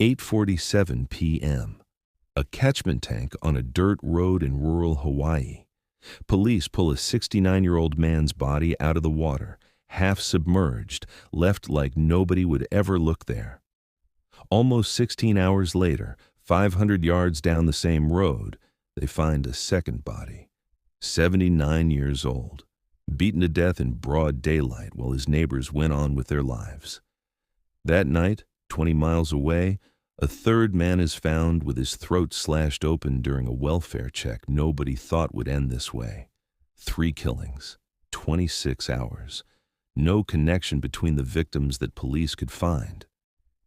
8:47 p.m. A catchment tank on a dirt road in rural Hawaii. Police pull a 69-year-old man's body out of the water, half submerged, left like nobody would ever look there. Almost 16 hours later, 500 yards down the same road, they find a second body, 79 years old, beaten to death in broad daylight while his neighbors went on with their lives. That night, 20 miles away, a third man is found with his throat slashed open during a welfare check nobody thought would end this way. 3 killings, 26 hours, no connection between the victims that police could find.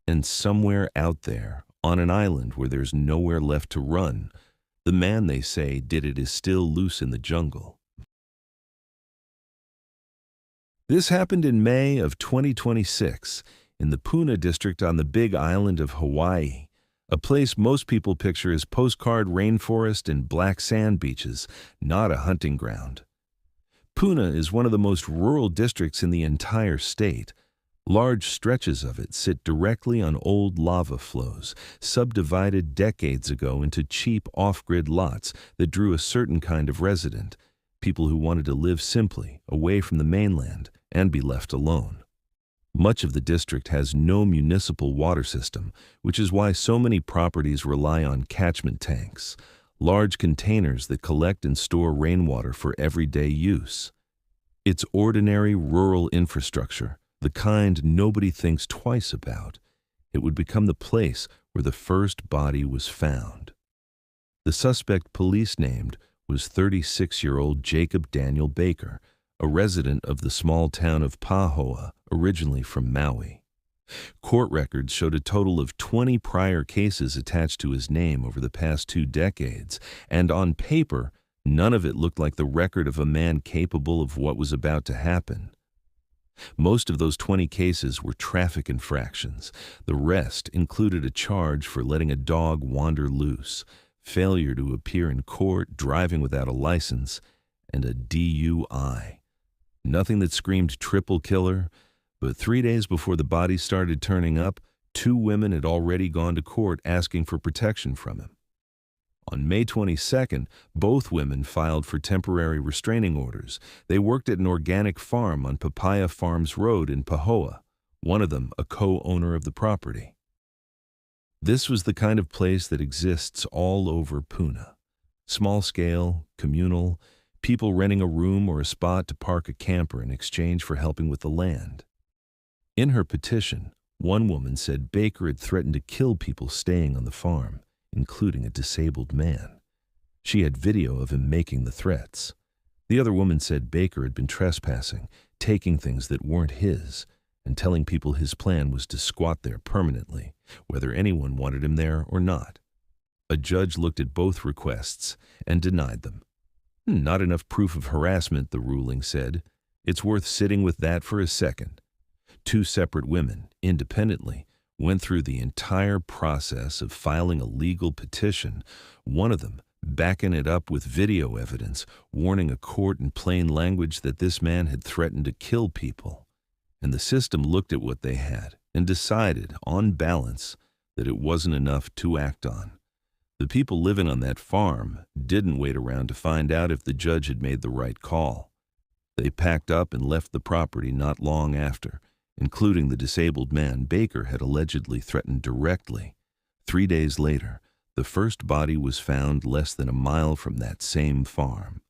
And somewhere out there, on an island where there's nowhere left to run, the man they say did it is still loose in the jungle. This happened in May of 2026 in the Puna district on the Big Island of Hawaii, a place most people picture as postcard rainforest and black sand beaches, not a hunting ground. Puna is one of the most rural districts in the entire state. Large stretches of it sit directly on old lava flows, subdivided decades ago into cheap off-grid lots that drew a certain kind of resident, people who wanted to live simply, away from the mainland, and be left alone. Much of the district has no municipal water system, which is why so many properties rely on catchment tanks, large containers that collect and store rainwater for everyday use. It's ordinary rural infrastructure, the kind nobody thinks twice about. It would become the place where the first body was found. The suspect police named was 36-year-old Jacob Daniel Baker, a resident of the small town of Pahoa, originally from Maui. Court records showed a total of 20 prior cases attached to his name over the past 2 decades, and on paper, none of it looked like the record of a man capable of what was about to happen. Most of those 20 cases were traffic infractions. The rest included a charge for letting a dog wander loose, failure to appear in court, driving without a license, and a DUI. Nothing that screamed triple killer, but 3 days before the bodies started turning up, 2 women had already gone to court asking for protection from him. On May 22nd, both women filed for temporary restraining orders. They worked at an organic farm on Papaya Farms Road in Pahoa, one of them a co-owner of the property. This was the kind of place that exists all over Puna. Small-scale, communal, people renting a room or a spot to park a camper in exchange for helping with the land. In her petition, one woman said Baker had threatened to kill people staying on the farm, including a disabled man. She had video of him making the threats. The other woman said Baker had been trespassing, taking things that weren't his, and telling people his plan was to squat there permanently, whether anyone wanted him there or not. A judge looked at both requests and denied them. Not enough proof of harassment, the ruling said. It's worth sitting with that for a second. 2 separate women, independently, went through the entire process of filing a legal petition, one of them backing it up with video evidence, warning a court in plain language that this man had threatened to kill people. And the system looked at what they had and decided, on balance, that it wasn't enough to act on. The people living on that farm didn't wait around to find out if the judge had made the right call. They packed up and left the property not long after, including the disabled man Baker had allegedly threatened directly. 3 days later, the first body was found less than a mile from that same farm.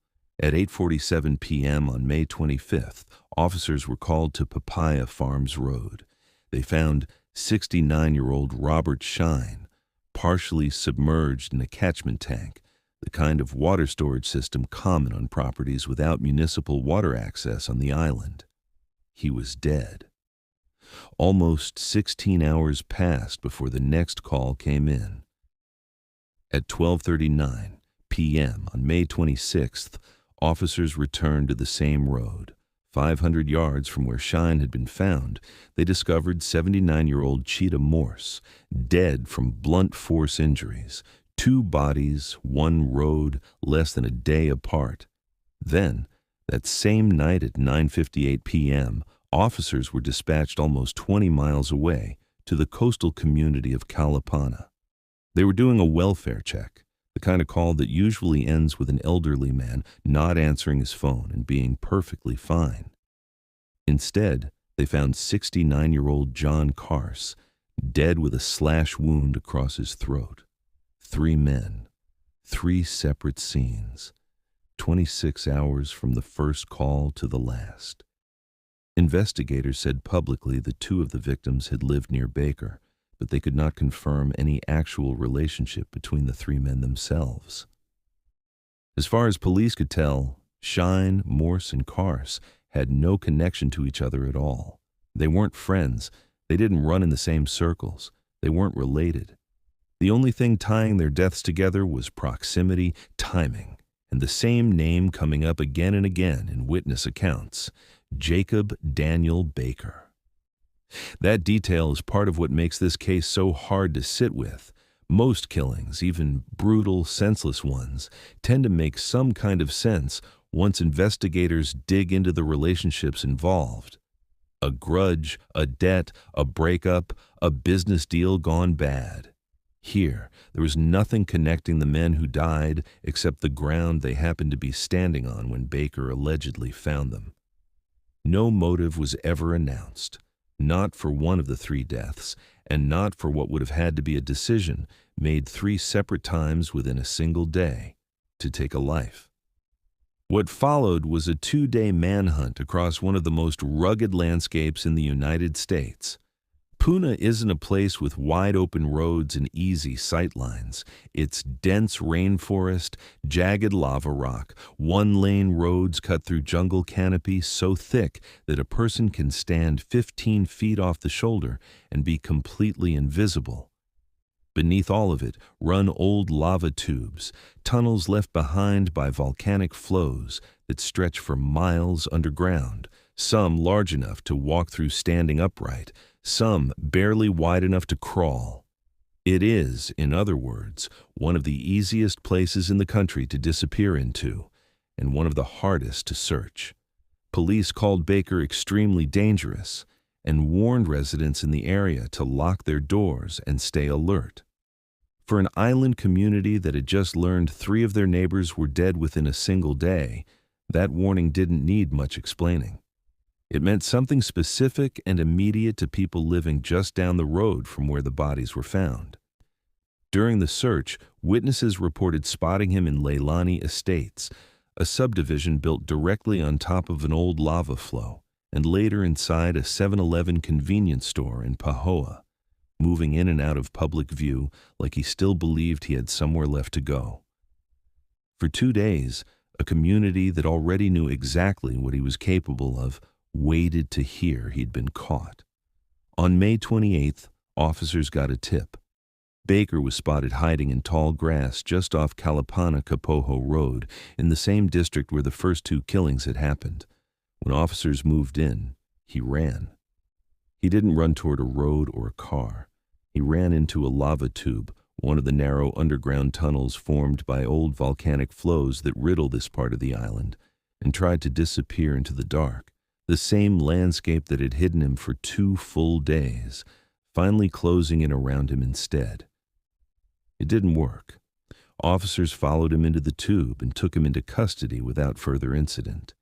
At 8:47 p.m. on May 25th, officers were called to Papaya Farms Road. They found 69-year-old Robert Shine, partially submerged in a catchment tank, the kind of water storage system common on properties without municipal water access on the island. He was dead. Almost 16 hours passed before the next call came in. At 12:39 p.m. on May 26th, officers returned to the same road. 500 yards from where Shine had been found, they discovered 79-year-old Chitta Morse, dead from blunt force injuries. 2 bodies, 1 road, less than a day apart. Then, that same night at 9:58 p.m., officers were dispatched almost 20 miles away to the coastal community of Kalapana. They were doing a welfare check, the kind of call that usually ends with an elderly man not answering his phone and being perfectly fine. Instead, they found 69-year-old John Carse, dead with a slash wound across his throat. 3 men, 3 separate scenes, 26 hours from the first call to the last. Investigators said publicly that 2 of the victims had lived near Baker, but they could not confirm any actual relationship between the 3 men themselves. As far as police could tell, Shine, Morse, and Carse had no connection to each other at all. They weren't friends. They didn't run in the same circles. They weren't related. The only thing tying their deaths together was proximity, timing, and the same name coming up again and again in witness accounts: Jacob Daniel Baker. That detail is part of what makes this case so hard to sit with. Most killings, even brutal, senseless ones, tend to make some kind of sense once investigators dig into the relationships involved. A grudge, a debt, a breakup, a business deal gone bad. Here, there was nothing connecting the men who died except the ground they happened to be standing on when Baker allegedly found them. No motive was ever announced, not for one of the 3 deaths, and not for what would have had to be a decision made 3 separate times within a single day to take a life. What followed was a 2-day manhunt across one of the most rugged landscapes in the United States. Puna isn't a place with wide-open roads and easy sightlines. It's dense rainforest, jagged lava rock, 1-lane roads cut through jungle canopy so thick that a person can stand 15 feet off the shoulder and be completely invisible. Beneath all of it run old lava tubes, tunnels left behind by volcanic flows that stretch for miles underground, some large enough to walk through standing upright, some barely wide enough to crawl. It is, in other words, one of the easiest places in the country to disappear into, and one of the hardest to search. Police called Baker extremely dangerous and warned residents in the area to lock their doors and stay alert. For an island community that had just learned 3 of their neighbors were dead within a single day, that warning didn't need much explaining. It meant something specific and immediate to people living just down the road from where the bodies were found. During the search, witnesses reported spotting him in Leilani Estates, a subdivision built directly on top of an old lava flow, and later inside a 7-Eleven convenience store in Pahoa, moving in and out of public view like he still believed he had somewhere left to go. For 2 days, a community that already knew exactly what he was capable of waited to hear he'd been caught. On May 28th, officers got a tip. Baker was spotted hiding in tall grass just off Kalapana-Kapoho Road in the same district where the first 2 killings had happened. When officers moved in, he ran. He didn't run toward a road or a car. He ran into a lava tube, one of the narrow underground tunnels formed by old volcanic flows that riddle this part of the island, and tried to disappear into the dark. The same landscape that had hidden him for 2 full days, finally closing in around him instead. It didn't work. Officers followed him into the tube and took him into custody without further incident.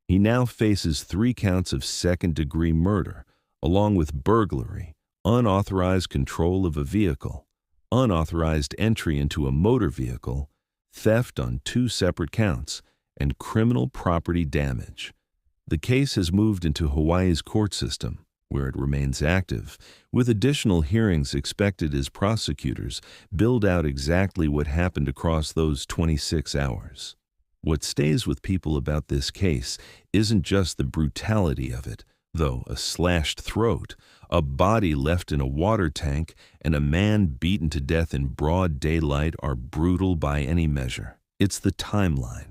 He now faces 3 counts of second-degree murder, along with burglary, unauthorized control of a vehicle, unauthorized entry into a motor vehicle, theft on 2 separate counts, and criminal property damage. The case has moved into Hawaii's court system, where it remains active, with additional hearings expected as prosecutors build out exactly what happened across those 26 hours. What stays with people about this case isn't just the brutality of it, though a slashed throat, a body left in a water tank, and a man beaten to death in broad daylight are brutal by any measure. It's the timeline.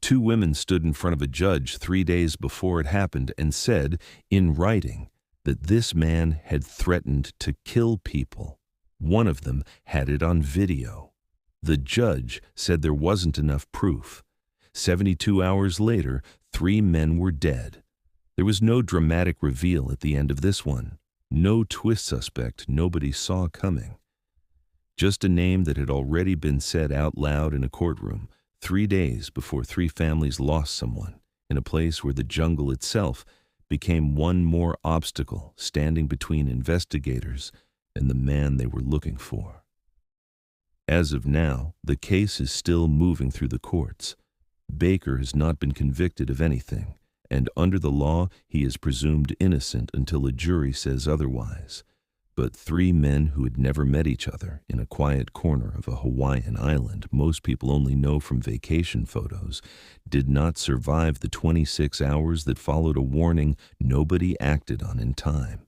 2 women stood in front of a judge 3 days before it happened and said, in writing, that this man had threatened to kill people. One of them had it on video. The judge said there wasn't enough proof. 72 hours later, 3 men were dead. There was no dramatic reveal at the end of this one. No twist suspect nobody saw coming. Just a name that had already been said out loud in a courtroom 3 days before 3 families lost someone, in a place where the jungle itself became one more obstacle standing between investigators and the man they were looking for. As of now, the case is still moving through the courts. Baker has not been convicted of anything, and under the law he is presumed innocent until a jury says otherwise. But 3 men who had never met each other in a quiet corner of a Hawaiian island most people only know from vacation photos did not survive the 26 hours that followed a warning nobody acted on in time.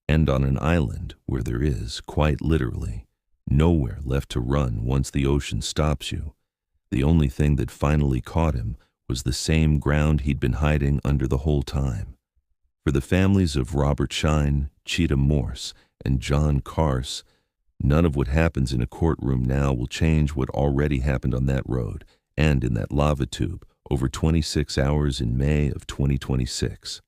And on an island where there is, quite literally, nowhere left to run once the ocean stops you, the only thing that finally caught him was the same ground he'd been hiding under the whole time. For the families of Robert Shine, Chitta Morse, and John Carse, none of what happens in a courtroom now will change what already happened on that road and in that lava tube over 26 hours in May of 2026.